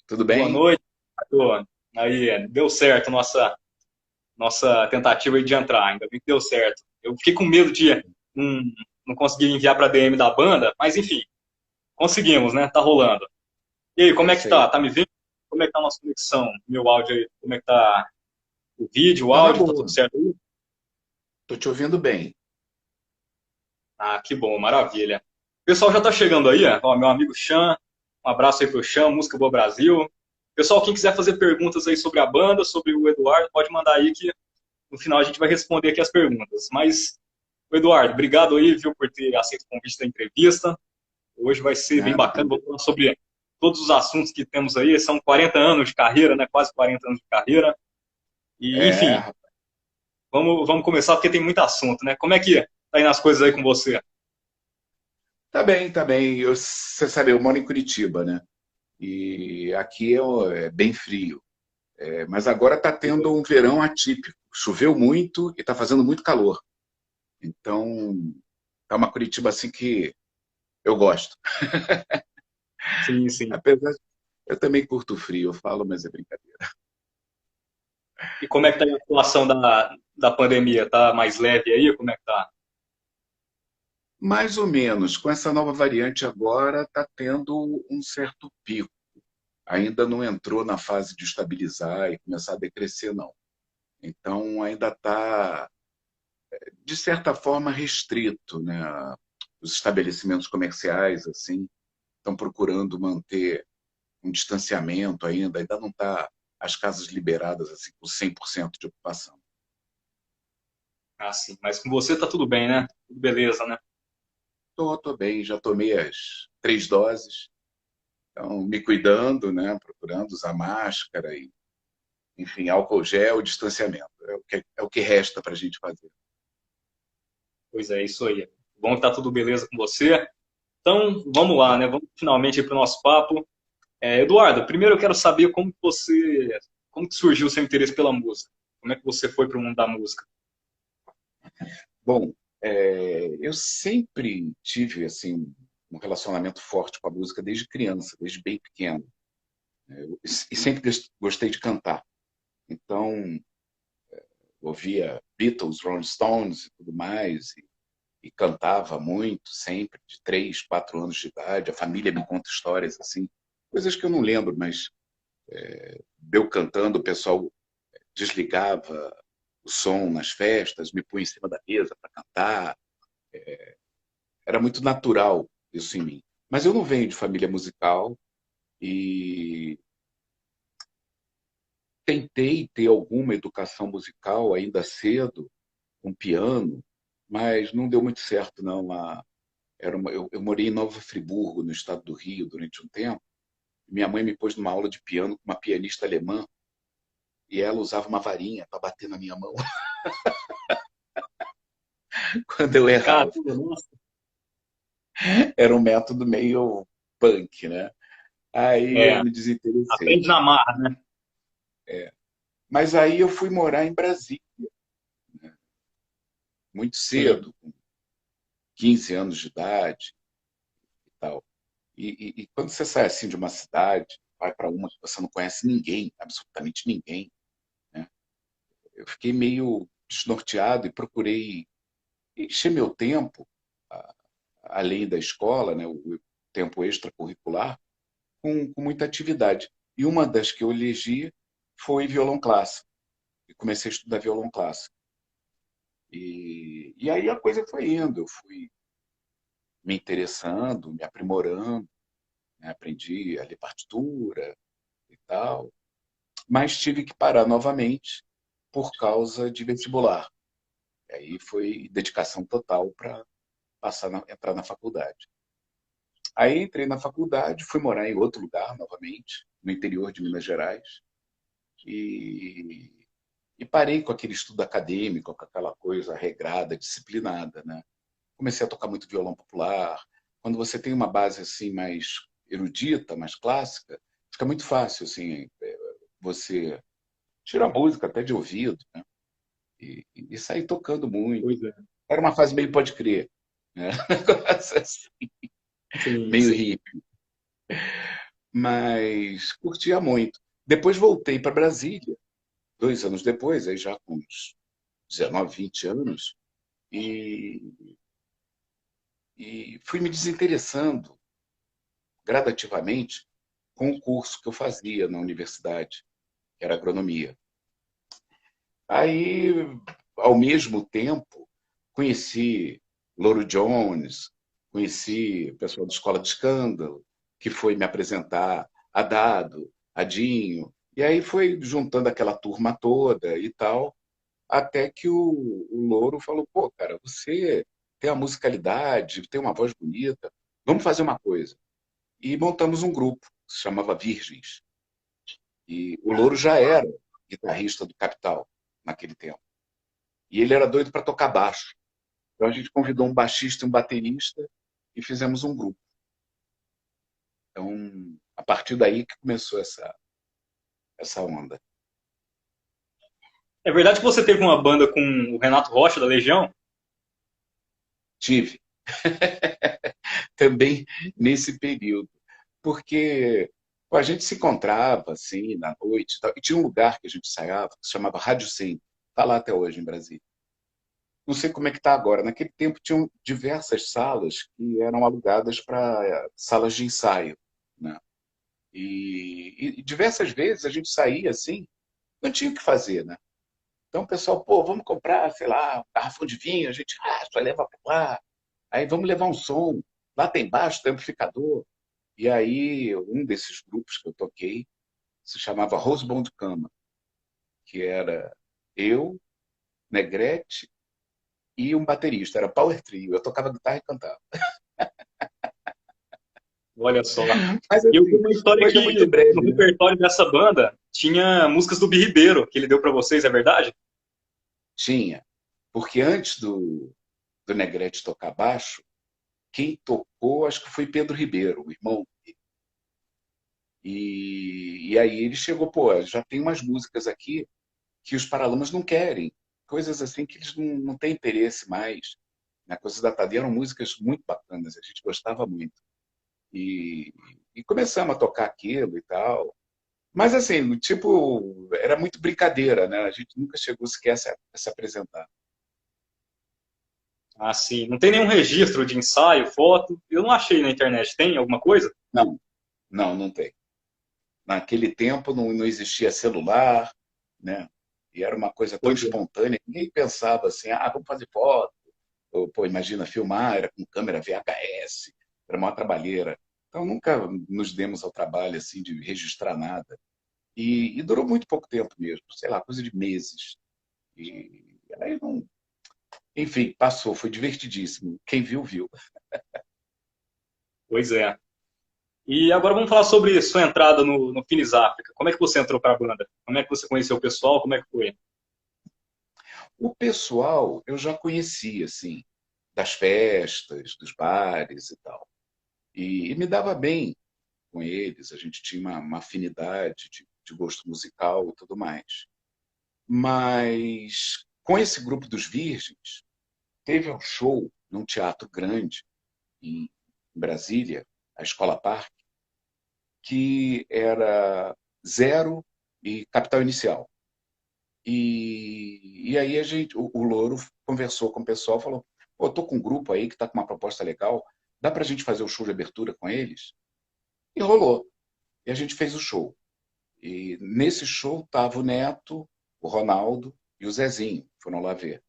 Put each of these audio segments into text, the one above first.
Tudo Boa bem? noite. Aí, deu certo nossa tentativa aí de entrar, ainda bem que deu certo. Eu fiquei com medo de não, não conseguir enviar para DM da banda, mas enfim, conseguimos, né? Tá rolando. E aí, É como é que isso aí. tá? Tá me vendo? Como é que tá a nossa conexão? Meu áudio aí, como é que tá o vídeo, o Tá na áudio, tá tudo boa. certo aí? Tô te ouvindo bem. Ah, que bom, maravilha. O pessoal já tá chegando aí, ó, meu amigo Chan, um abraço aí pro Chan, Música Boa Brasil. Pessoal, quem quiser fazer perguntas aí sobre a banda, sobre o Eduardo, pode mandar aí que no final a gente vai responder aqui as perguntas. Mas, Eduardo, obrigado aí, viu, por ter aceito o convite da entrevista. Hoje vai ser bem Nada. bacana, vou falar sobre todos os assuntos que temos aí. São 40 anos de carreira, né? Quase 40 anos de carreira. E, enfim, É, vamos começar porque tem muito assunto, né? Como é que tá indo as coisas aí com você? tá bem, tá bem. Você sabe, eu moro em Curitiba, né? E aqui é bem frio. Mas agora tá tendo um verão atípico. Choveu muito e tá fazendo muito calor. Então, tá uma Curitiba assim que eu gosto. Sim, sim. Apesar de eu também curto frio, eu falo, mas é brincadeira. E como é que tá aí a situação da pandemia? Tá mais leve aí? Como é que tá? Mais ou menos, com essa nova variante agora, está tendo um certo pico. Ainda não entrou na fase de estabilizar e começar a decrescer, não. Então, ainda está, de certa forma, restrito, né? Os estabelecimentos comerciais, assim, estão procurando manter um distanciamento ainda não está as casas liberadas assim, com 100% de ocupação. Ah, sim. Mas com você tá tudo bem, né? Tudo beleza, né? Tô bem, já tomei as 3 doses, então me cuidando, né? Procurando usar máscara e enfim, álcool gel, distanciamento. É o que resta para a gente fazer. Pois é, isso aí. Bom que tá tudo beleza com você. Então, vamos lá, né? Vamos finalmente para o nosso papo. Eduardo, primeiro eu quero saber como que surgiu o seu interesse pela música? Como é que você foi para o mundo da música? Bom, eu sempre tive assim um relacionamento forte com a música desde criança, desde bem pequeno. E sempre gostei de cantar. Então, ouvia Beatles, Rolling Stones e tudo mais, e cantava muito, sempre, de 3, 4 anos de idade. A família me conta histórias assim, coisas que eu não lembro, mas eu cantando, o pessoal desligava o som nas festas, me punha em cima da mesa para cantar. Era muito natural isso em mim. Mas eu não venho de família musical e tentei ter alguma educação musical ainda cedo, com piano, mas não deu muito certo, não. Eu morei em Nova Friburgo, no estado do Rio, durante um tempo. Minha mãe me pôs numa aula de piano com uma pianista alemã e ela usava uma varinha para bater na minha mão quando eu errava. Caramba, nossa, Era um método meio punk, né? Aí eu é, me desinteressei. aprende na marra, né? Mas aí eu fui morar em Brasília, muito Sim, cedo, com 15 anos de idade e tal. E quando você sai assim de uma cidade, vai para uma que você não conhece ninguém, absolutamente ninguém, né? Eu fiquei meio desnorteado e procurei encher meu tempo, além da escola, né, o tempo extracurricular, com muita atividade. E uma das que eu elegi foi violão clássico. E comecei a estudar violão clássico. E aí a coisa foi indo, eu fui me interessando, me aprimorando, né? Aprendi a ler partitura e tal, mas tive que parar novamente por causa de vestibular. E aí foi dedicação total para entrar na faculdade. Aí entrei na faculdade, fui morar em outro lugar novamente, no interior de Minas Gerais, e, e parei com aquele estudo acadêmico, com aquela coisa regrada, disciplinada, né? Comecei a tocar muito violão popular. Quando você tem uma base assim mais erudita, mais clássica, fica muito fácil assim você tirar música até de ouvido, né? E sair tocando muito. pois é. Era uma fase meio pode crer, né? Assim, Sim, meio sim. hippie. mas curtia muito. Depois voltei para Brasília, 2 anos depois, aí já com uns 19, 20 anos, e, e fui me desinteressando gradativamente com o curso que eu fazia na universidade, que era agronomia. Aí, ao mesmo tempo, conheci Louro Jones, conheci o pessoal da Escola de Escândalo, que foi me apresentar a Dado, a Dinho, e aí foi juntando aquela turma toda e tal, até que o Louro falou, pô, cara, você tem uma musicalidade, tem uma voz bonita, vamos fazer uma coisa. E montamos um grupo, que se chamava Virgens. E o Louro já era guitarrista do Capital naquele tempo. E ele era doido para tocar baixo. Então a gente convidou um baixista e um baterista e fizemos um grupo. Então, a partir daí que começou essa onda. É verdade que você teve uma banda com o Renato Rocha, da Legião? Tive também nesse período, porque pô, a gente se encontrava assim na noite, e tinha um lugar que a gente ensaiava que se chamava Rádio 100, está lá até hoje em Brasília. Não sei como é que está agora. Naquele tempo tinham diversas salas que eram alugadas para salas de ensaio, né? E diversas vezes a gente saía assim, não tinha o que fazer, né? Então o pessoal, pô, vamos comprar, sei lá, um garrafão de vinho, a gente, só leva para lá. Aí vamos levar um som. Lá tem baixo, tem amplificador. E aí um desses grupos que eu toquei se chamava Rosebond Cama, que era eu, Negrete e um baterista, era Power Trio. Eu tocava guitarra e cantava. Olha só. Mas E eu tenho assim, uma história coisa muito que no breve, né? repertório dessa banda tinha músicas do Bi Ribeiro, que ele deu para vocês, é verdade? Tinha. Porque antes do Negrete tocar baixo, quem tocou acho que foi Pedro Ribeiro, o irmão. E aí ele chegou, pô, já tem umas músicas aqui que os Paralamas não querem. Coisas assim que eles não têm interesse mais. Né? Coisas da Tadeu eram músicas muito bacanas, a gente gostava muito. E, e começamos a tocar aquilo e tal. Mas assim, tipo, era muito brincadeira, né? A gente nunca chegou sequer a se apresentar. Ah, sim. Não tem nenhum registro de ensaio, foto. Eu não achei na internet. Tem alguma coisa? Não, não tem. Naquele tempo não existia celular, né? E era uma coisa tão Pois é. espontânea, ninguém pensava assim, vamos fazer foto. Ou, pô, imagina filmar, era com câmera VHS, era uma trabalheira. Então nunca nos demos ao trabalho assim de registrar nada. E durou muito pouco tempo mesmo, sei lá, coisa de meses. E aí não, enfim, passou, foi divertidíssimo. Quem viu, viu. Pois é. E agora vamos falar sobre sua entrada no Finis África. Como é que você entrou para a banda? Como é que você conheceu o pessoal? Como é que foi? O pessoal eu já conhecia, assim, das festas, dos bares e tal. E me dava bem com eles, a gente tinha uma afinidade de gosto musical e tudo mais. Mas com esse grupo dos Virgens, teve um show num teatro grande em Brasília, a Escola Parque, que era Zero e Capital Inicial. E aí o Louro conversou com o pessoal, falou: pô, tô com um grupo aí que está com uma proposta legal, dá para a gente fazer o show de abertura com eles? E rolou. E a gente fez o show. E nesse show estava o Neto, o Ronaldo e o Zezinho, foram lá ver.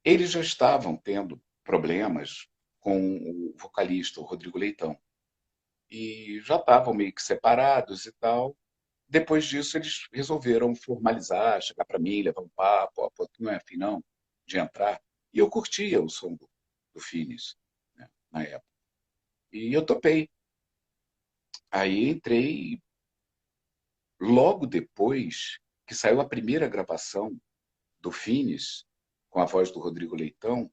Eles já estavam tendo problemas com o vocalista, o Rodrigo Leitão. E já estavam meio que separados e tal. Depois disso, eles resolveram formalizar, chegar para mim, levar um papo, ó, pô, tu não é afim não de entrar. E eu curtia o som do Finis, né, na época. E eu topei. Aí entrei logo depois que saiu a primeira gravação do Finis, com a voz do Rodrigo Leitão,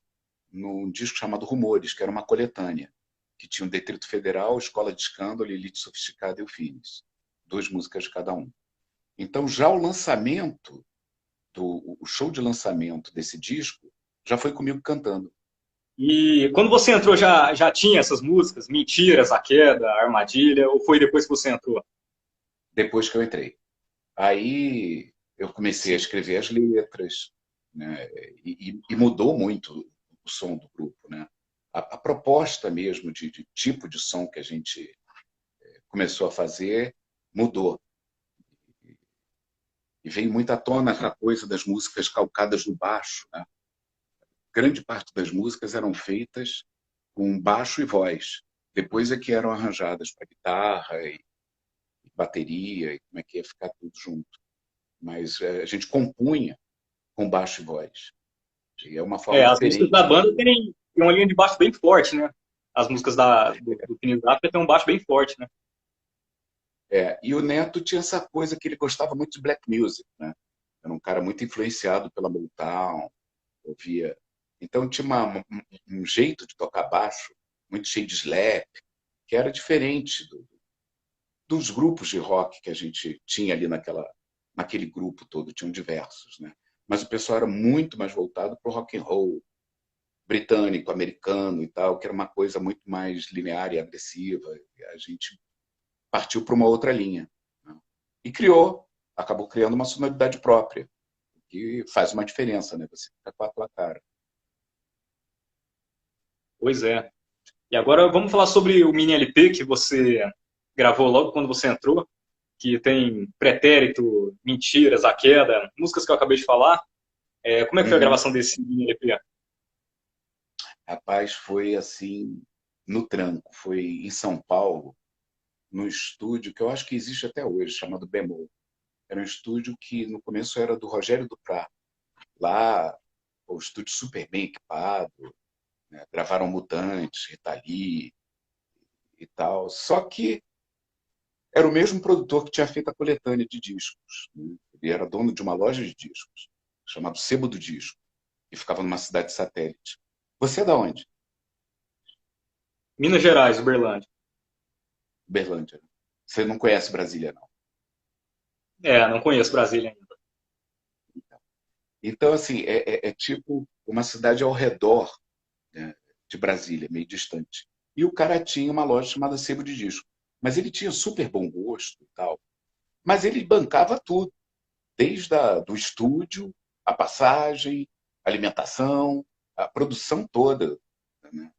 num disco chamado Rumores, que era uma coletânea, que tinha o Detrito Federal, Escola de Escândalo, Elite Sofisticada e o Finis. 2 músicas de cada um. Então, já o o show de lançamento desse disco já foi comigo cantando. E quando você entrou, já tinha essas músicas? Mentiras, A Queda, Armadilha, ou foi depois que você entrou? Depois que eu entrei. Aí eu comecei a Sim. escrever as letras, né? E mudou muito o som do grupo, né? A proposta mesmo de tipo de som que a gente começou a fazer mudou. E veio muito à tona a coisa das músicas calcadas no baixo, né? Grande parte das músicas eram feitas com baixo e voz. Depois é que eram arranjadas para guitarra e bateria, e como é que ia ficar tudo junto. Mas a gente compunha com baixo e voz. E é uma forma As músicas da diferente banda de. têm uma linha de baixo bem forte, né? As músicas do Phineas Appiah têm um baixo bem forte, né? E o Neto tinha essa coisa que ele gostava muito de black music, né? Era um cara muito influenciado pela Motown, ouvia. Então tinha um jeito de tocar baixo muito cheio de slap, que era diferente dos grupos de rock que a gente tinha ali naquele grupo todo, tinham diversos, né? Mas o pessoal era muito mais voltado para o rock and roll britânico, americano e tal, que era uma coisa muito mais linear e agressiva. E a gente partiu para uma outra linha, né? E acabou criando uma sonoridade própria, que faz uma diferença, né? Você fica com a tua cara. Pois é. E agora vamos falar sobre o mini LP que você gravou logo quando você entrou, que tem Pretérito, Mentiras, A Queda, músicas que eu acabei de falar. Como é que foi a Uhum. gravação desse mini LP? Rapaz, foi assim, no tranco, foi em São Paulo, no estúdio que eu acho que existe até hoje, chamado Bemol. Era um estúdio que no começo era do Rogério Duprat. Lá, o estúdio super bem equipado, né? Gravaram Mutantes, Rita Lee e tal. Só que era o mesmo produtor que tinha feito a coletânea de discos, né? Ele era dono de uma loja de discos, chamado Sebo do Disco, que ficava numa cidade satélite. Você é da onde? Minas Gerais, Uberlândia. Berlândia. Você não conhece Brasília, não. Não conheço Brasília ainda. Então, assim, é tipo uma cidade ao redor, né, de Brasília, meio distante. E o cara tinha uma loja chamada Sebo de Disco. Mas ele tinha super bom gosto e tal. Mas ele bancava tudo, desde do estúdio, a passagem, a alimentação, a produção toda, né,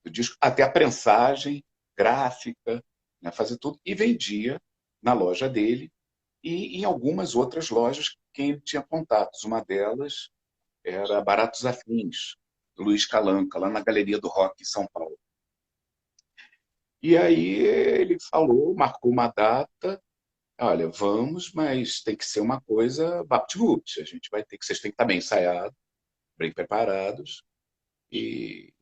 do disco, até a prensagem gráfica, né, fazer tudo. E vendia na loja dele e em algumas outras lojas com quem ele tinha contatos. Uma delas era Baratos Afins, do Luiz Calanca, lá na Galeria do Rock em São Paulo. E aí ele falou, marcou uma data, olha, vamos, mas tem que ser uma coisa vapt-vupt. A gente vai ter que, vocês têm que estar bem ensaiados, bem preparados. E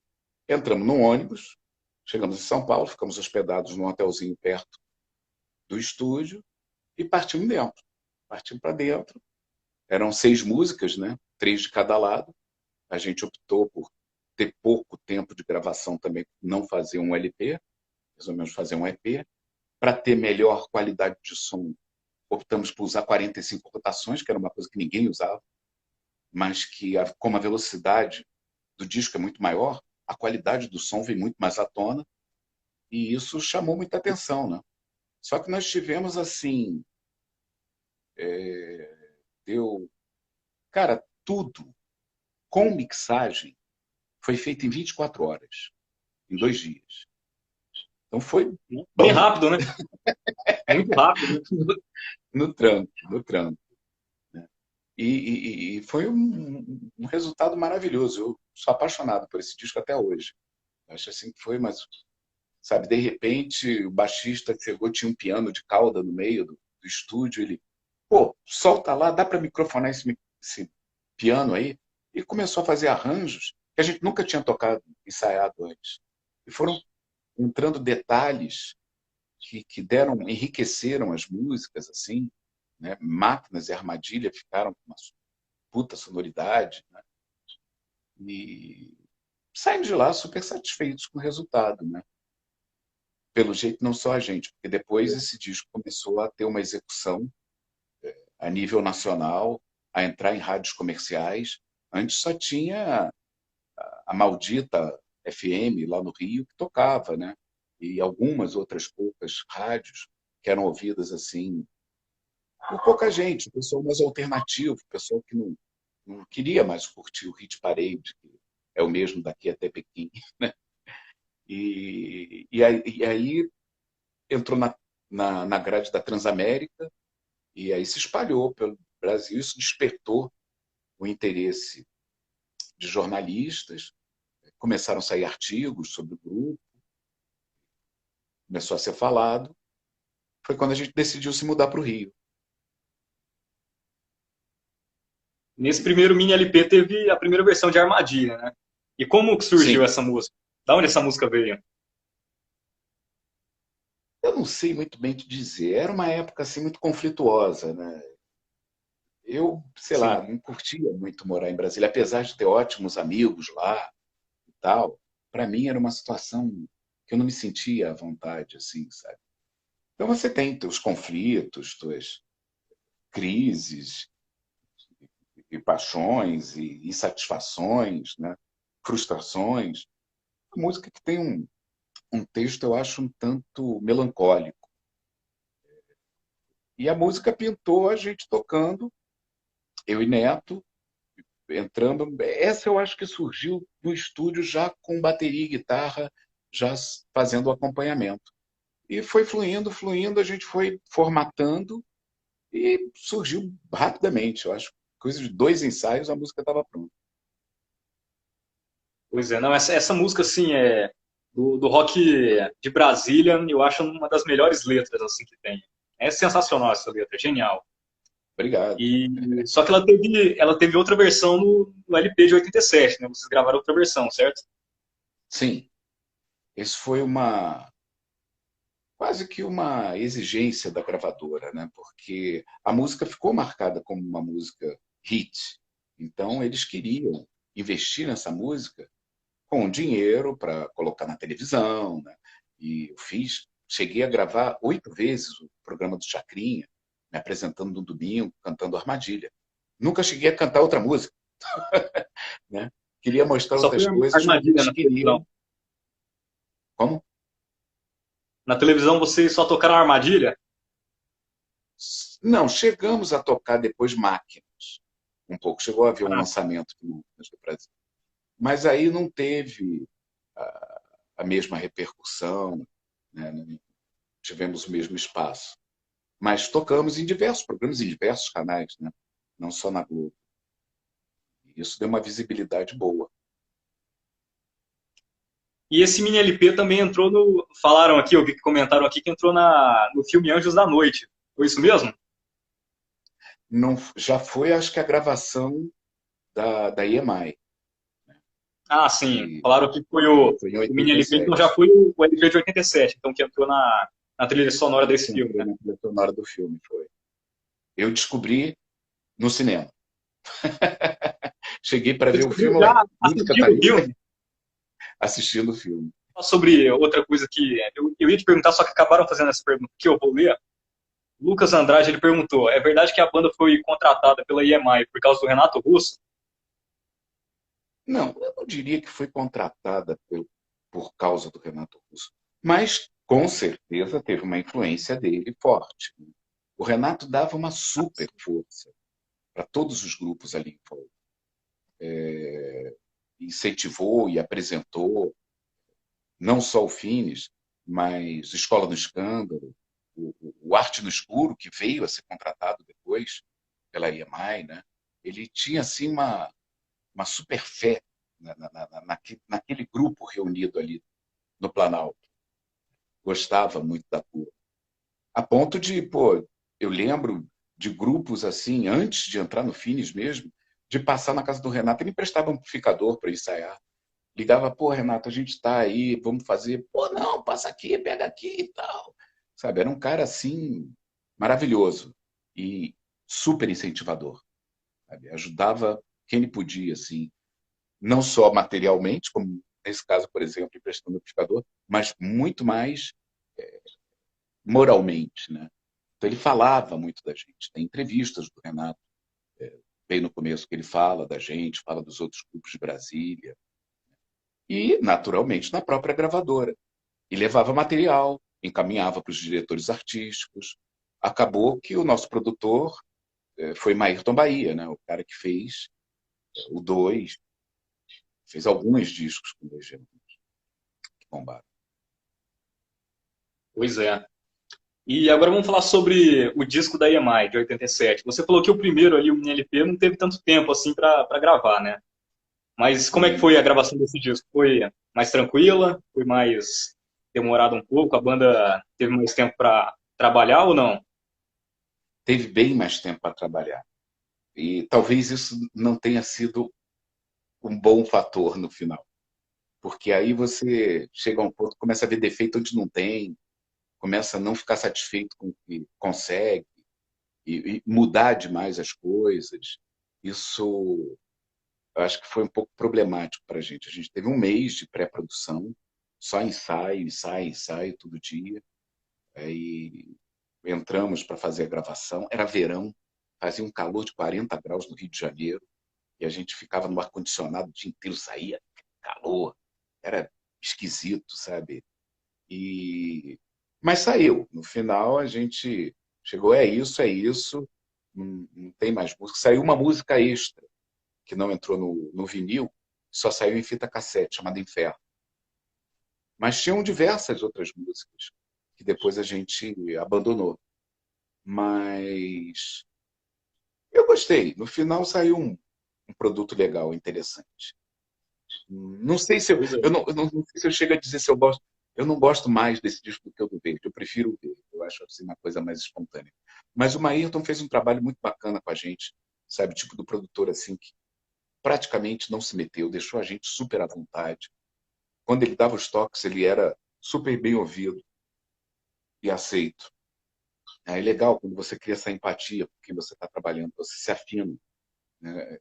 entramos no ônibus, chegamos em São Paulo, ficamos hospedados num hotelzinho perto do estúdio e partimos dentro. Partimos para dentro. Eram 6 músicas, né? 3 de cada lado. A gente optou por ter pouco tempo de gravação também, não fazer um LP, resolvemos fazer um EP. Para ter melhor qualidade de som, optamos por usar 45 rotações, que era uma coisa que ninguém usava, mas que, como a velocidade do disco é muito maior, a qualidade do som vem muito mais à tona, e isso chamou muita atenção, né? Só que nós tivemos assim, deu, cara, tudo com mixagem foi feito em 24 horas, em 2 dias. Então foi Bem bam, rápido, né? Muito rápido, né? no tranco, no tranco. Né? E foi um resultado maravilhoso. Eu sou apaixonado por esse disco até hoje. Acho assim que foi, mas, sabe, de repente o baixista chegou, tinha um piano de cauda no meio do estúdio, ele, pô, solta lá, dá para microfonar esse piano aí? E começou a fazer arranjos que a gente nunca tinha tocado, ensaiado antes. E foram entrando detalhes que deram, enriqueceram as músicas, assim, né? Máquinas e Armadilha ficaram com uma puta sonoridade, né? E saímos de lá super satisfeitos com o resultado, né? Pelo jeito, não só a gente, porque depois esse disco começou a ter uma execução a nível nacional, a entrar em rádios comerciais. Antes só tinha a maldita FM lá no Rio que tocava, né? E algumas outras poucas rádios que eram ouvidas assim por pouca gente, o pessoal mais alternativo, o pessoal que não queria mais curtir o hit parade, que é o mesmo daqui até Pequim, né? E aí entrou na grade da Transamérica e aí se espalhou pelo Brasil. Isso despertou o interesse de jornalistas, começaram a sair artigos sobre o grupo, começou a ser falado. Foi quando a gente decidiu se mudar para o Rio. Nesse primeiro mini LP teve a primeira versão de Armadilha, né? E como que surgiu Sim, essa música? Da onde essa música veio? eu não sei muito bem te dizer. Era uma época assim muito conflituosa, né? Eu, sei lá, Sim. não curtia muito morar em Brasília, apesar de ter ótimos amigos lá e tal. Para mim era uma situação que eu não me sentia à vontade, assim, sabe? Então você tem teus conflitos, tuas crises e paixões e insatisfações, né? Frustrações. A música que tem um texto, eu acho, um tanto melancólico. E a música pintou a gente tocando, eu e Neto, entrando. Essa eu acho que surgiu no estúdio já com bateria e guitarra, já fazendo o acompanhamento. E foi fluindo, fluindo, a gente foi formatando e surgiu rapidamente. Eu acho que coisa de 2 ensaios a música estava pronta. Pois é, não, essa música, assim, do rock de Brasília, eu acho uma das melhores letras, assim, que tem. É sensacional essa letra, genial. Obrigado. E, só que ela teve outra versão no LP de 87, né? Vocês gravaram outra versão, certo? Sim, isso foi quase que uma exigência da gravadora, né? Porque a música ficou marcada como uma música hit. Então eles queriam investir nessa música com dinheiro para colocar na televisão, né? E eu cheguei a gravar 8 vezes o programa do Chacrinha, me apresentando no domingo, cantando Armadilha. Nunca cheguei a cantar outra música, né? Queria mostrar Só foi outras coisas, mas Armadilha eles na televisão. queriam. Como? Na televisão vocês só tocaram Armadilha? Não, chegamos a tocar depois Máquinas. Um pouco. Chegou a haver um Ah, lançamento de Máquinas do Brasil. Mas aí não teve a mesma repercussão, né? Não tivemos o mesmo espaço. Mas tocamos em diversos programas, em diversos canais, né? Não só na Globo. E isso deu uma visibilidade boa. e esse mini LP também entrou no. Falaram aqui, eu vi que comentaram aqui que entrou no filme Anjos da Noite. Foi isso mesmo? Não, já foi, acho que, a gravação da EMI, Ah, sim. que Falaram que foi o, foi em o mini LP, então já 87. foi o LP de 87, então que entrou na trilha sonora desse Que filme, entrou né? na trilha sonora do filme, foi. Eu descobri no cinema. Cheguei para Você ver o descobriu filme, ué, já música tá assistindo o aí, filme? assistindo o filme. Sobre outra coisa que eu ia te perguntar, só que acabaram fazendo essa pergunta que eu vou ler. Lucas Andrade ele perguntou: é verdade que a banda foi contratada pela EMI por causa do Renato Russo? Não, eu não diria que foi contratada por causa do Renato Russo, mas com certeza teve uma influência dele forte. O Renato dava uma super força para todos os grupos ali em volta. Incentivou e apresentou não só o Fines, mas Escola no Escândalo, o Arte no Escuro, que veio a ser contratado depois pela EMI, né? Ele tinha assim uma super fé naquele grupo reunido ali no Planalto. Gostava muito da cor. A ponto de, pô, eu lembro de grupos assim, antes de entrar no Fines mesmo, de passar na casa do Renato, ele emprestava um amplificador para ensaiar. Ligava, pô, Renato, a gente está aí, vamos fazer. Pô, não, passa aqui, pega aqui e tal. Sabe, era um cara assim, maravilhoso e super incentivador. Sabe? Ajudava quem ele podia, assim, não só materialmente, como nesse caso, por exemplo, emprestando o amplificador, mas muito mais moralmente, né? Então ele falava muito da gente. Tem entrevistas do Renato, bem no começo, que ele fala da gente, fala dos outros grupos de Brasília. e, naturalmente, na própria gravadora. E levava material, encaminhava para os diretores artísticos. Acabou que o nosso produtor foi Maírton Bahia, né? O cara que fez o 2, fez alguns discos com Legião que bombaram. Pois é. E agora vamos falar sobre o disco da EMI, de 87. Você falou que o primeiro ali, o Mini LP, não teve tanto tempo assim para gravar, né? Mas como é que foi a gravação desse disco? Foi mais tranquila? Foi mais demorado um pouco? A banda teve mais tempo para trabalhar ou não? Teve bem mais tempo para trabalhar. E talvez isso não tenha sido um bom fator no final. Porque aí você chega a um ponto, começa a ver defeito onde não tem, começa a não ficar satisfeito com o que consegue e mudar demais as coisas. Isso eu acho que foi um pouco problemático para a gente. A gente teve um mês de pré-produção, só ensaio, ensaio, ensaio, todo dia. Aí entramos para fazer a gravação. Era verão, fazia um calor de 40 graus no Rio de Janeiro, e a gente ficava no ar-condicionado o dia inteiro, saía calor. Era esquisito, sabe? E... Mas saiu. No final, a gente chegou, é isso, não tem mais música. Saiu uma música extra, que não entrou no vinil, só saiu em fita cassete, chamada Inferno. Mas tinham diversas outras músicas que depois a gente abandonou. Mas eu gostei. No final saiu um produto legal, interessante. Não sei se Pois é. eu não sei se eu chego a dizer se eu gosto. Eu não gosto mais desse disco do que o do Verde. Eu prefiro o Verde. Eu acho assim uma coisa mais espontânea. Mas o Maírton fez um trabalho muito bacana com a gente, sabe? Tipo do produtor assim que praticamente não se meteu, deixou a gente super à vontade. Quando ele dava os toques, ele era super bem ouvido e aceito. É legal quando você cria essa empatia com quem você está trabalhando, você se afina, né,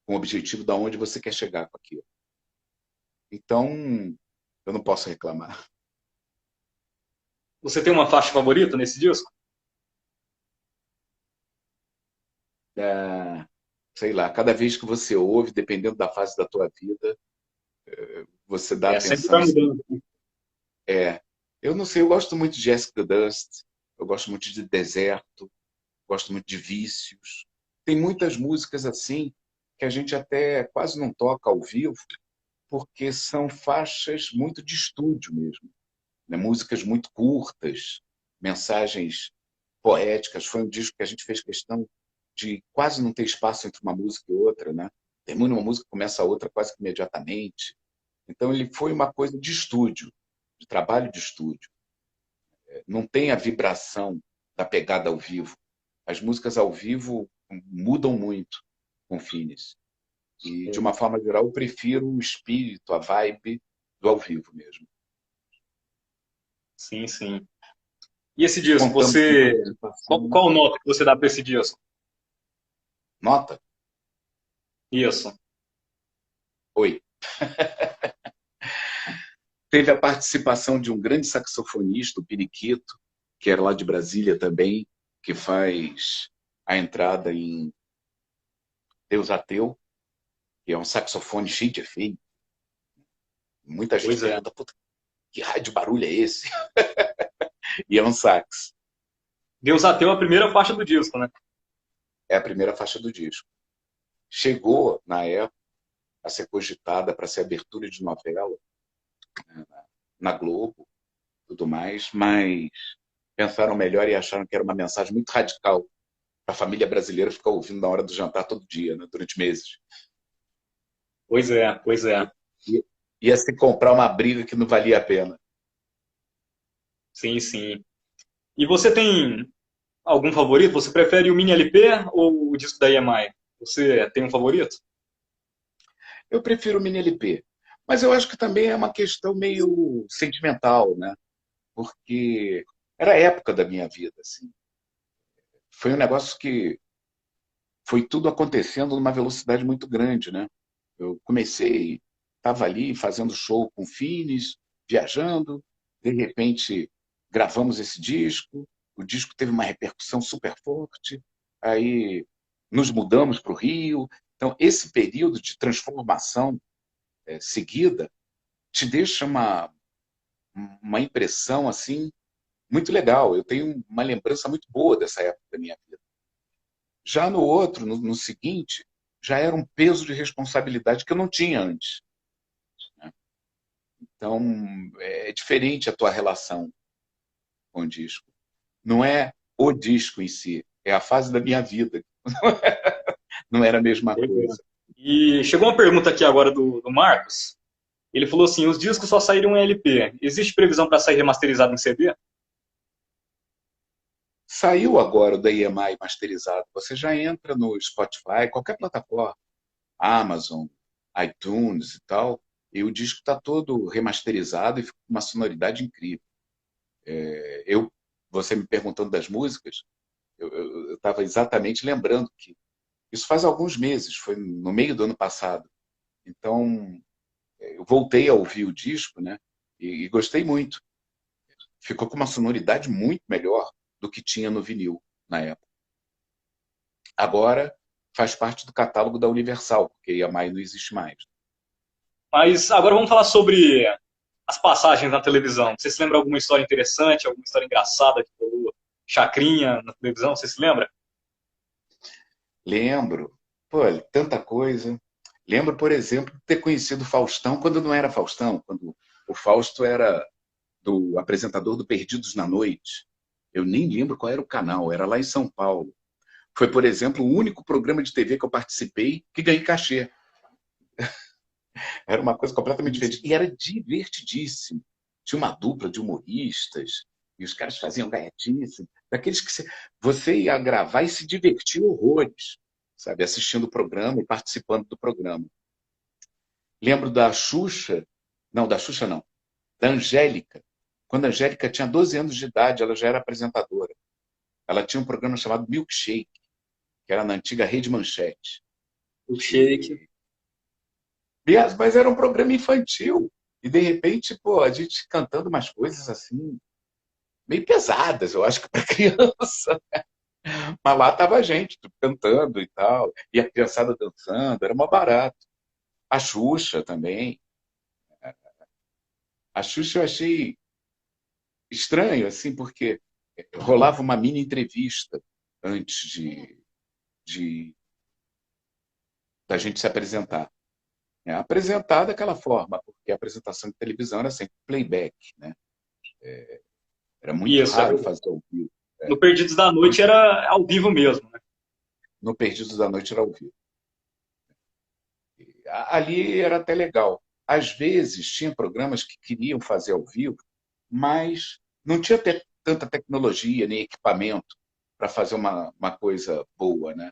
com o objetivo de onde você quer chegar com aquilo. Então, eu não posso reclamar. Você tem uma faixa favorita nesse disco? É, sei lá, cada vez que você ouve, dependendo da fase da tua vida, você dá É, sempre atenção. vai mudando. É, eu não sei, eu gosto muito de Jessica Dust, eu gosto muito de Deserto, gosto muito de Vícios. Tem muitas músicas assim que a gente até quase não toca ao vivo, porque são faixas muito de estúdio mesmo, né? Músicas muito curtas, mensagens poéticas. Foi um disco que a gente fez questão de quase não ter espaço entre uma música e outra, né? Termina uma música, começa a outra quase que imediatamente. Então ele foi uma coisa de estúdio, de trabalho de estúdio. Não tem a vibração da pegada ao vivo. As músicas ao vivo mudam muito com Finis. E, de uma forma geral, eu prefiro o espírito, a vibe do ao vivo mesmo. Sim, sim. E esse disco, Contamos com você. Qual, participação. qual nota que você dá para esse disco? Nota? Isso. Oi. Teve a participação de um grande saxofonista, o Periquito, que era lá de Brasília também, que faz a entrada em Deus Ateu, que é um saxofone cheio de efeito. Muita gente Pois é. pergunta, puta, que raio de barulho é esse? E é um sax. Deus Ateu é a primeira faixa do disco, né? É a primeira faixa do disco. Chegou, na época, a ser cogitada para ser abertura de novela, né, na Globo, tudo mais, mas pensaram melhor e acharam que era uma mensagem muito radical para a família brasileira ficar ouvindo na hora do jantar todo dia, né, durante meses. Pois é, pois é. E ia se comprar uma briga que não valia a pena. Sim, sim. E você tem algum favorito? Você prefere o Mini LP ou o disco da EMI? Você tem um favorito? Eu prefiro o mini LP, mas eu acho que também é uma questão meio sentimental, né? Porque era a época da minha vida, assim. Foi um negócio que foi tudo acontecendo numa velocidade muito grande, né? Eu comecei, estava ali fazendo show com Finis, viajando, de repente gravamos esse disco, o disco teve uma repercussão super forte, aí nos mudamos para o Rio. Então, esse período de transformação seguida te deixa uma impressão assim muito legal. Eu tenho uma lembrança muito boa dessa época da minha vida. Já no outro, no seguinte, já era um peso de responsabilidade que eu não tinha antes, né? Então, é diferente a tua relação com o disco. Não é o disco em si, é a fase da minha vida. Não era a mesma Pois é. coisa. E chegou uma pergunta aqui agora do Marcos. Ele falou assim: os discos só saíram em LP. Existe previsão para sair remasterizado em CD? Saiu agora o da EMI masterizado. Você já entra no Spotify, qualquer plataforma, Amazon, iTunes e tal, e o disco está todo remasterizado e fica com uma sonoridade incrível. Eu, você me perguntando das músicas, eu estava exatamente lembrando que isso faz alguns meses, foi no meio do ano passado. Então, eu voltei a ouvir o disco, né? E gostei muito. Ficou com uma sonoridade muito melhor do que tinha no vinil na época. Agora faz parte do catálogo da Universal, porque a EMI não existe mais. Mas agora vamos falar sobre as passagens na televisão. Você se lembra alguma história interessante, alguma história engraçada que rolou chacrinha na televisão? Você se lembra? Lembro, pô, tanta coisa. Lembro, por exemplo, de ter conhecido o Faustão quando não era Faustão, quando o Fausto era do apresentador do Perdidos na Noite. Eu nem lembro qual era o canal, era lá em São Paulo. Foi, por exemplo, o único programa de TV que eu participei que ganhei cachê. Era uma coisa completamente diferente. E era divertidíssimo. Tinha uma dupla de humoristas, e os caras faziam gaiatice, daqueles que você ia gravar e se divertia horrores, sabe? Assistindo o programa e participando do programa. Lembro da Xuxa, não, da Xuxa não, da Angélica. Quando a Angélica tinha 12 anos de idade, ela já era apresentadora. Ela tinha um programa chamado Milkshake, que era na antiga Rede Manchete. O shake. E mas era um programa infantil. E, de repente, pô, a gente cantando umas coisas assim, meio pesadas, eu acho que para criança. Mas lá estava a gente cantando e tal, e a criançada dançando, era uma barata. A Xuxa também. A Xuxa eu achei estranho, assim, porque rolava uma mini entrevista antes de da gente se apresentar. Apresentar daquela forma, porque a apresentação de televisão era sempre playback, né? Era muito Isso. raro fazer ao vivo. No Perdidos da Noite era ao vivo mesmo, né? No Perdidos da Noite era ao vivo. Ali era até legal. Às vezes tinha programas que queriam fazer ao vivo, mas não tinha tanta tecnologia nem equipamento para fazer uma coisa boa, né?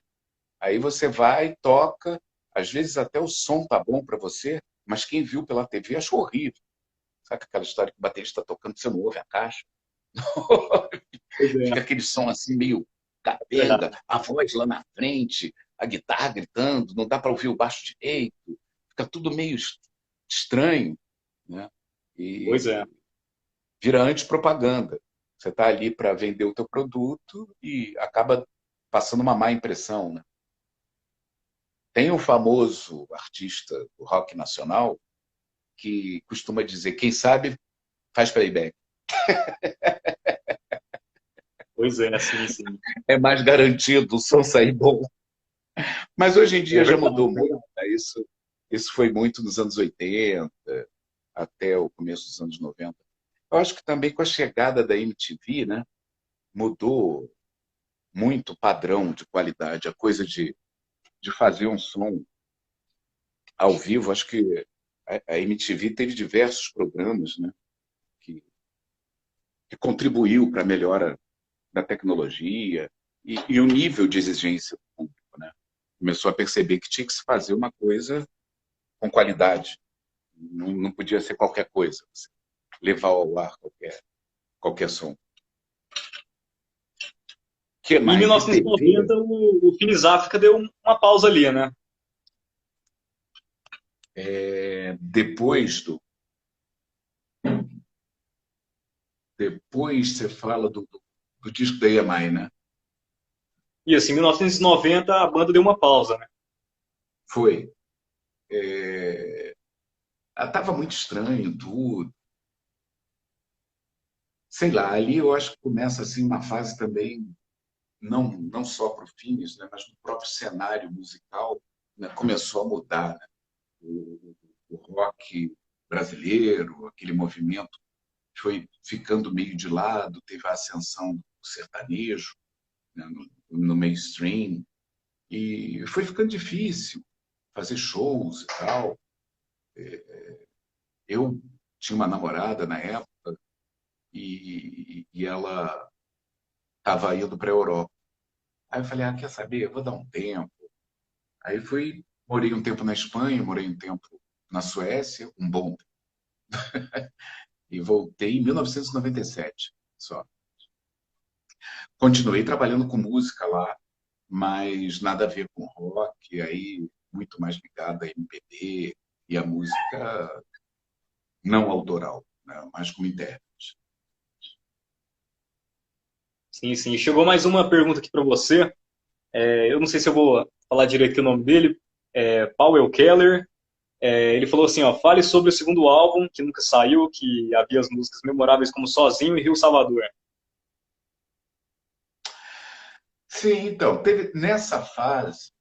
Aí você vai, toca, às vezes até o som tá bom para você, mas quem viu pela TV achou horrível. Sabe aquela história que o baterista está tocando, você não ouve a caixa? Pois Fica é. aquele som assim meio capenga, a voz lá na frente, a guitarra gritando, não dá para ouvir o baixo direito, fica tudo meio estranho, né? Pois é. E vira antipropaganda. Você está ali para vender o teu produto e acaba passando uma má impressão, né? Tem um famoso artista do rock nacional que costuma dizer, quem sabe faz playback. Pois é, sim, sim. É mais garantido o som sair bom. Mas hoje em É dia já verdade, mudou é muito, verdade. né? Isso foi muito nos anos 80 até o começo dos anos 90. Eu acho que também com a chegada da MTV, né, mudou muito o padrão de qualidade, a coisa de fazer um som ao vivo. Acho que a MTV teve diversos programas, né, que, que contribuiu para a melhora da tecnologia e o nível de exigência do público, né? Começou a perceber que tinha que se fazer uma coisa com qualidade. Não podia ser qualquer coisa, levar ao ar qualquer som. O que Em mais? De TV, 1990, o Fines África deu uma pausa ali, né? depois depois você fala do disco da EMI, né? E assim, em 1990 a banda deu uma pausa, né? Foi. estava muito estranho tudo. Sei lá, ali eu acho que começa assim uma fase também, não só para o Phineas, né, mas no próprio cenário musical, né, começou a mudar, né? O rock brasileiro, aquele movimento foi ficando meio de lado, teve a ascensão do sertanejo, né, no mainstream, e foi ficando difícil fazer shows e tal. Eu tinha uma namorada na época e ela estava indo para a Europa. Aí eu falei, quer saber? Eu vou dar um tempo. Aí fui, morei um tempo na Espanha, morei um tempo na Suécia, um bom tempo. E voltei em 1997 só. Continuei trabalhando com música lá, mas nada a ver com rock, aí muito mais ligada a MPB e a música não autoral, né? Mais como intérprete. Sim, sim. Chegou mais uma pergunta aqui para você. Eu não sei se eu vou falar direito o nome dele. Powell Keller. Ele falou assim, ó, fale sobre o segundo álbum, que nunca saiu, que havia as músicas memoráveis como Sozinho e Rio Salvador. Sim, então, teve nessa fase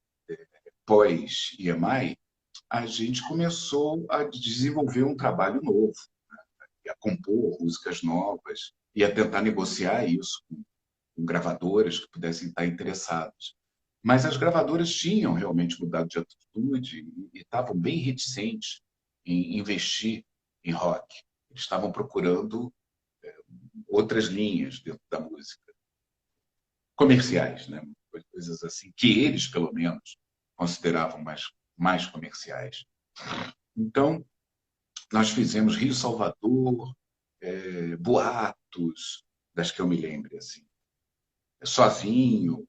pós-EMI, a gente começou a desenvolver um trabalho novo, a compor músicas novas e a tentar negociar isso com gravadoras que pudessem estar interessadas. Mas as gravadoras tinham realmente mudado de atitude e estavam bem reticentes em investir em rock. Eles estavam procurando outras linhas dentro da música, comerciais, né? Coisas assim, que eles, pelo menos, consideravam mais comerciais. Então, nós fizemos Rio Salvador, Boatos, das que eu me lembro, assim, Sozinho.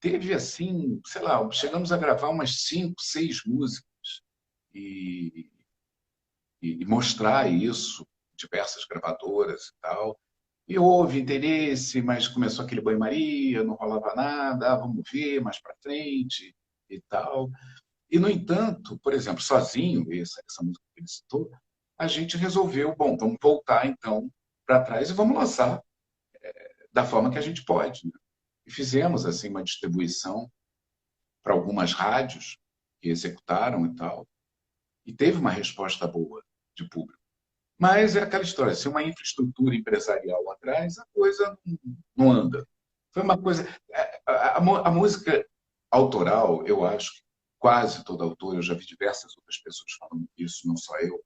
Teve, assim, sei lá, chegamos a gravar umas 5, 6 músicas e, e mostrar isso em diversas gravadoras e tal. E houve interesse, mas começou aquele banho-maria, não rolava nada, vamos ver mais para frente e tal. E, no entanto, por exemplo, Sozinho, essa música que ele citou, a gente resolveu, bom, vamos voltar então para trás e vamos lançar da forma que a gente pode. Né? E fizemos assim uma distribuição para algumas rádios que executaram e tal, e teve uma resposta boa de público. Mas é aquela história, se uma infraestrutura empresarial atrás, a coisa não anda. Foi uma coisa. A música autoral, eu acho que quase todo autor, eu já vi diversas outras pessoas falando isso, não só eu,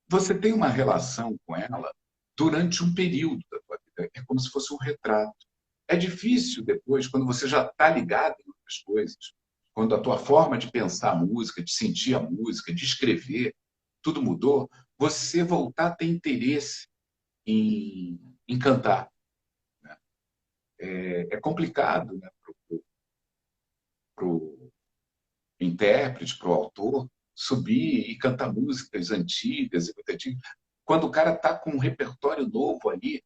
você tem uma relação com ela durante um período da tua vida. É como se fosse um retrato. É difícil depois, quando você já está ligado em outras coisas, quando a tua forma de pensar a música, de sentir a música, de escrever, tudo mudou, você voltar a ter interesse em cantar. Né? É complicado, né, para o intérprete, para o autor, subir e cantar músicas antigas, quando o cara está com um repertório novo ali,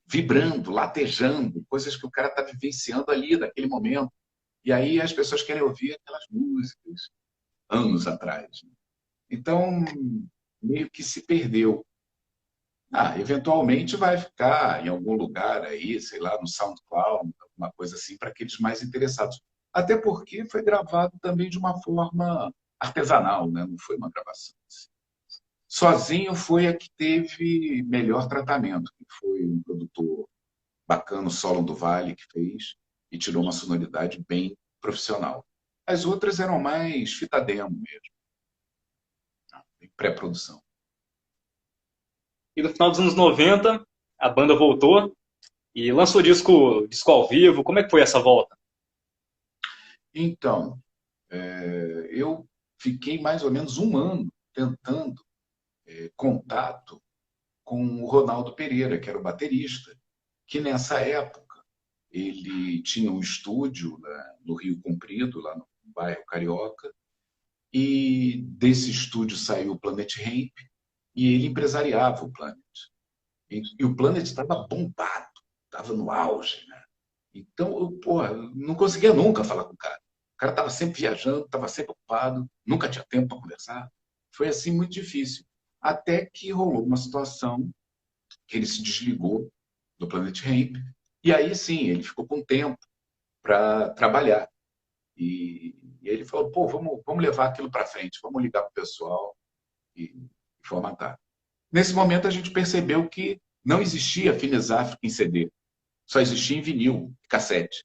vibrando, latejando, coisas que o cara está vivenciando ali, naquele momento. E aí as pessoas querem ouvir aquelas músicas anos atrás. Né? Então, meio que se perdeu. Eventualmente vai ficar em algum lugar aí, sei lá, no SoundCloud, alguma coisa assim, para aqueles mais interessados. Até porque foi gravado também de uma forma artesanal, né? Não foi uma gravação assim. Sozinho foi a que teve melhor tratamento, que foi um produtor bacana, o Solon do Vale, que fez, e tirou uma sonoridade bem profissional. As outras eram mais fita demo mesmo, pré-produção. E no final dos anos 90, a banda voltou e lançou disco ao vivo. Como é que foi essa volta? Então, eu fiquei mais ou menos um ano tentando contato com o Ronaldo Pereira, que era o baterista, que nessa época ele tinha um estúdio, né, no Rio Comprido, lá no bairro Carioca, e desse estúdio saiu o Planet Hemp, e ele empresariava o Planet. E o Planet estava bombado, estava no auge. Né? Então, não conseguia nunca falar com o cara. O cara estava sempre viajando, estava sempre ocupado, nunca tinha tempo para conversar. Foi assim muito difícil. Até que rolou uma situação que ele se desligou do Planet Hemp, e aí sim, ele ficou com tempo para trabalhar. E ele falou, pô, vamos levar aquilo para frente, vamos ligar para o pessoal e formatar. Nesse momento, a gente percebeu que não existia Finis África em CD, só existia em vinil, cassete.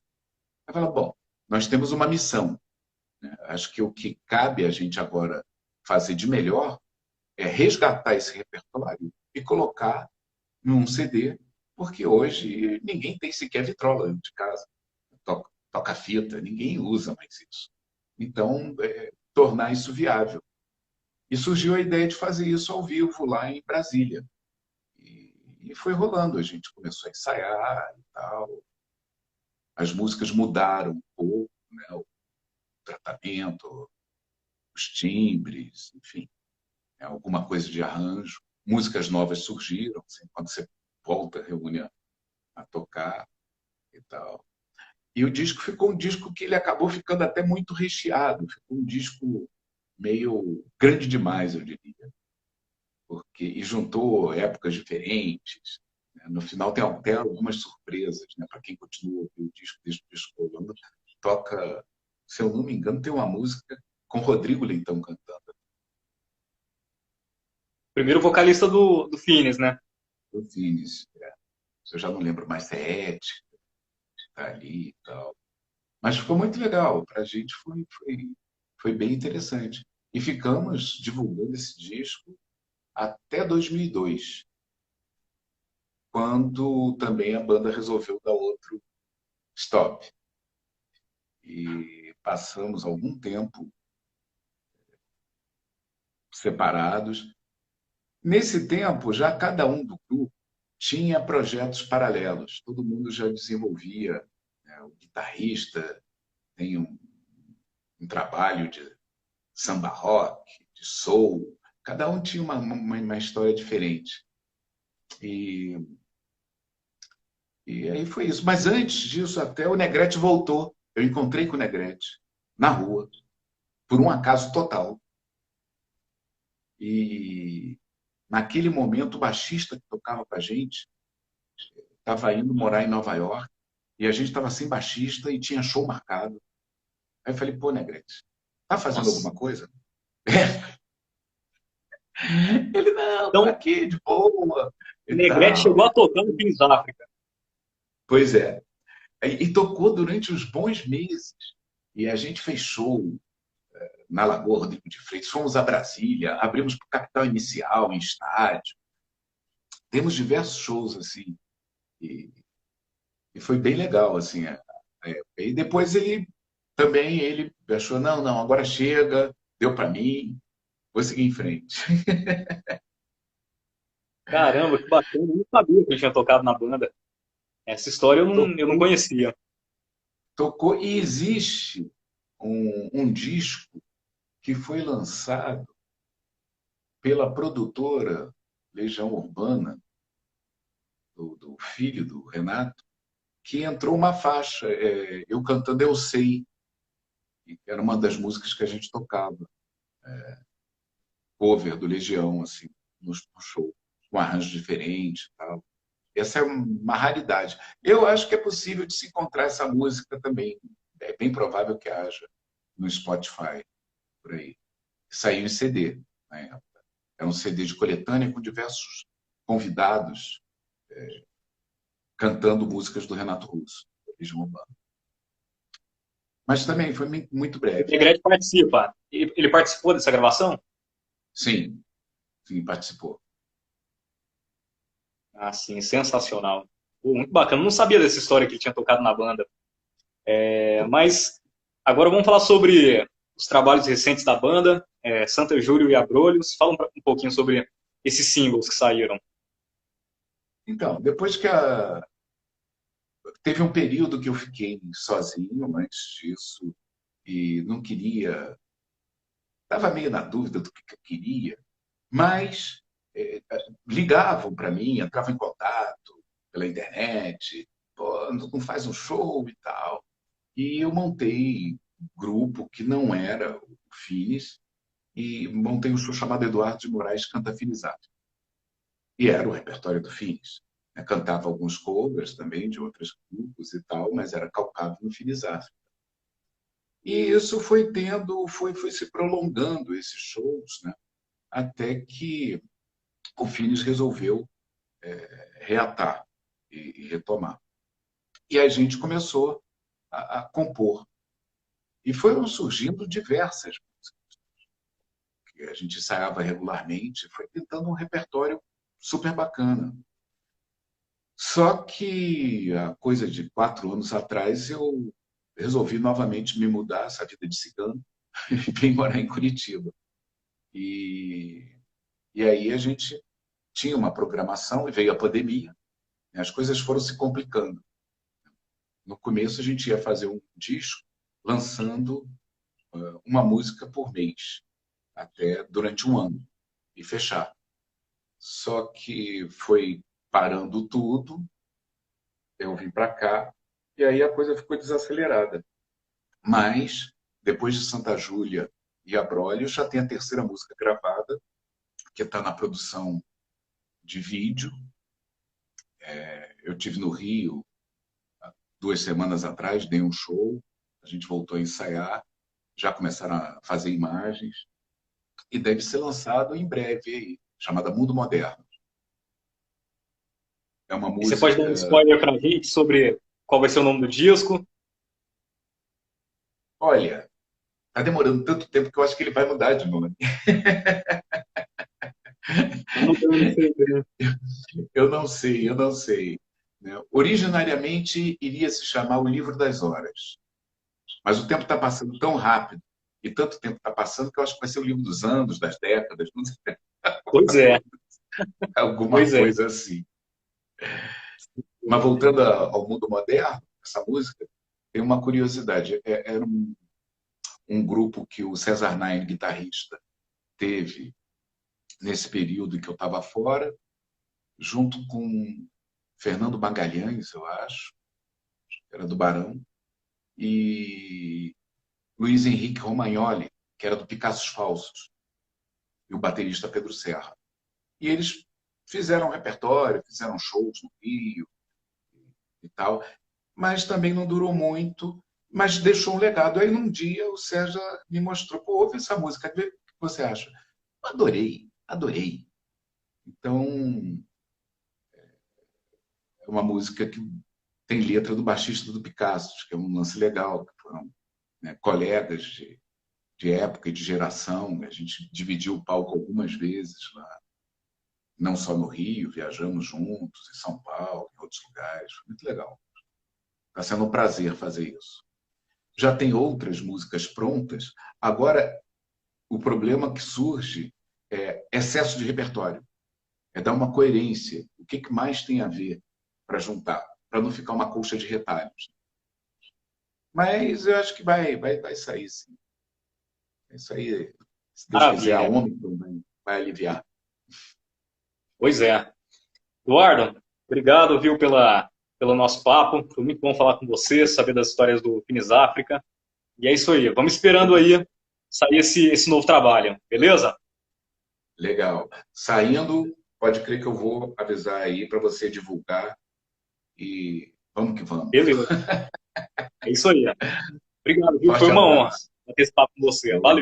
Eu falei, bom, nós temos uma missão. Né? Acho que o que cabe a gente agora fazer de melhor é resgatar esse repertório e colocar num CD, porque hoje ninguém tem sequer vitrola dentro de casa. Toca fita, ninguém usa mais isso. Então, tornar isso viável. E surgiu a ideia de fazer isso ao vivo lá em Brasília. E foi rolando, a gente começou a ensaiar e tal. As músicas mudaram um pouco, né? O tratamento, os timbres, enfim, né? Alguma coisa de arranjo. Músicas novas surgiram, assim, quando você volta, reúne a tocar e tal. E o disco ficou um disco que ele acabou ficando até muito recheado, ficou um disco meio grande demais, eu diria, porque e juntou épocas diferentes. Né? No final tem até algumas surpresas, né? Para quem continua a ouvir o disco desde o disco rolando, toca, se eu não me engano, tem uma música com Rodrigo Leitão cantando. Primeiro vocalista do Finis, né? O Finis, eu já não lembro mais se é Ética, tá ali e tal. Mas ficou muito legal. Para a gente foi bem interessante. E ficamos divulgando esse disco até 2002, quando também a banda resolveu dar outro stop. E passamos algum tempo separados. Nesse tempo, já cada um do grupo tinha projetos paralelos. Todo mundo já desenvolvia, né? O guitarrista tem um trabalho de samba rock, de soul. Cada um tinha uma história diferente. E, e aí foi isso. Mas antes disso, até o Negrete voltou. Eu encontrei com o Negrete na rua, por um acaso total. E naquele momento, o baixista que tocava com a gente estava indo morar em Nova York e a gente estava sem baixista e tinha show marcado. Aí eu falei, pô, Negrete, tá fazendo Nossa. alguma coisa? Ele, não, tô Então, aqui de boa e Negrete tal. chegou a tocar no Finis África. Pois é. E tocou durante uns bons meses. E a gente fez show na Lagoa Rodrigo de Freitas, fomos a Brasília, abrimos para o Capital Inicial, em estádio. Temos diversos shows, assim, e, e foi bem legal, assim. E depois ele achou, não, não, agora chega, deu para mim, vou seguir em frente. Caramba, que bacana. Eu não sabia que ele tinha tocado na banda. Essa história eu não Tocou, conhecia. tocou, e existe um disco que foi lançado pela produtora Legião Urbana, do filho do Renato, que entrou uma faixa, eu cantando Eu Sei, que era uma das músicas que a gente tocava, cover do Legião, assim, no show, com arranjo diferente e tal. Essa é uma raridade. Eu acho que é possível de se encontrar essa música também. É bem provável que haja no Spotify, por aí. Saiu em CD. Né? É um CD de coletânea com diversos convidados cantando músicas do Renato Russo, Legião Urbana. Mas também foi muito O breve. Negrete participa. Ele participou dessa gravação? Sim, sim, participou. Ah, sim, sensacional. Pô, muito bacana. Eu não sabia dessa história que ele tinha tocado na banda. Mas agora vamos falar sobre os trabalhos recentes da banda, Santa Júlio e Abrolhos. Fala um pouquinho sobre esses singles que saíram. Então, depois teve um período que eu fiquei sozinho antes disso e não queria, estava meio na dúvida do que eu queria, mas ligavam para mim, entravam em contato pela internet, pô, não faz um show e tal. E eu montei um grupo que não era o Finis, e montei um show chamado Eduardo de Moraes Canta Finizade. E era o repertório do Finis. Cantava alguns covers também de outros grupos e tal, mas era calcado no Finizade. E isso foi se prolongando, esses shows, né? Até que o Finis resolveu reatar e retomar. E a gente começou a compor. E foram surgindo diversas músicas que a gente ensaiava regularmente, foi tentando um repertório super bacana. Só que, há coisa de 4 anos atrás, eu resolvi novamente me mudar, essa vida de cigano, e vim morar em Curitiba. E aí a gente tinha uma programação e veio a pandemia, e as coisas foram se complicando. No começo, a gente ia fazer um disco lançando uma música por mês, até durante um ano, e fechar. Só que foi parando tudo, eu vim para cá, e aí a coisa ficou desacelerada. Mas, depois de Santa Júlia e Abrolhos, já tem a terceira música gravada, que está na produção de vídeo. Eu tive no Rio 2 semanas atrás, dei um show, a gente voltou a ensaiar, já começaram a fazer imagens, e deve ser lançado em breve aí, chamada Mundo Moderno. É uma E você pode dar um música. spoiler para a gente sobre qual vai ser o nome do disco? Olha, está demorando tanto tempo que eu acho que ele vai mudar de nome. Tá mudando sempre, né? Eu não sei, eu não sei. Né? Originariamente iria se chamar O Livro das Horas, mas o tempo está passando tão rápido e tanto tempo está passando que eu acho que vai ser o livro dos anos, das décadas, não sei, Pois é, alguma pois é. coisa assim. Mas voltando ao mundo moderno, essa música tem uma curiosidade. Era um grupo que o César Nain, guitarrista, teve nesse período em que eu estava fora, junto com Fernando Magalhães, eu acho, era do Barão, e Luiz Henrique Romagnoli, que era do Picassos Falsos, e o baterista Pedro Serra. E eles fizeram um repertório, fizeram shows no Rio e tal, mas também não durou muito, mas deixou um legado. Aí, num dia, o Sérgio me mostrou, pô, ouve essa música, o que você acha? Adorei, adorei. Então, é uma música que tem letra do baixista do Picasso, que é um lance legal, que foram, né, colegas de época e de geração. A gente dividiu o palco algumas vezes lá, não só no Rio, viajamos juntos, em São Paulo, em outros lugares. Foi muito legal. Está sendo um prazer fazer isso. Já tem outras músicas prontas. Agora, o problema que surge é excesso de repertório. É dar uma coerência. O que mais tem a ver para juntar? Para não ficar uma colcha de retalhos. Mas eu acho que vai sair, sim. Isso aí, se Deus quiser, a Maravilha. Ômicron vai aliviar. Pois é. Eduardo, obrigado, viu, pelo nosso papo. Foi muito bom falar com você, saber das histórias do Finis África. E é isso aí. Vamos esperando aí sair esse novo trabalho, beleza? Legal. Saindo, pode crer que eu vou avisar aí para você divulgar e vamos que vamos. Beleza. É isso aí. Obrigado, viu? Foi Forte uma honra abraço. ter esse papo com você. Valeu.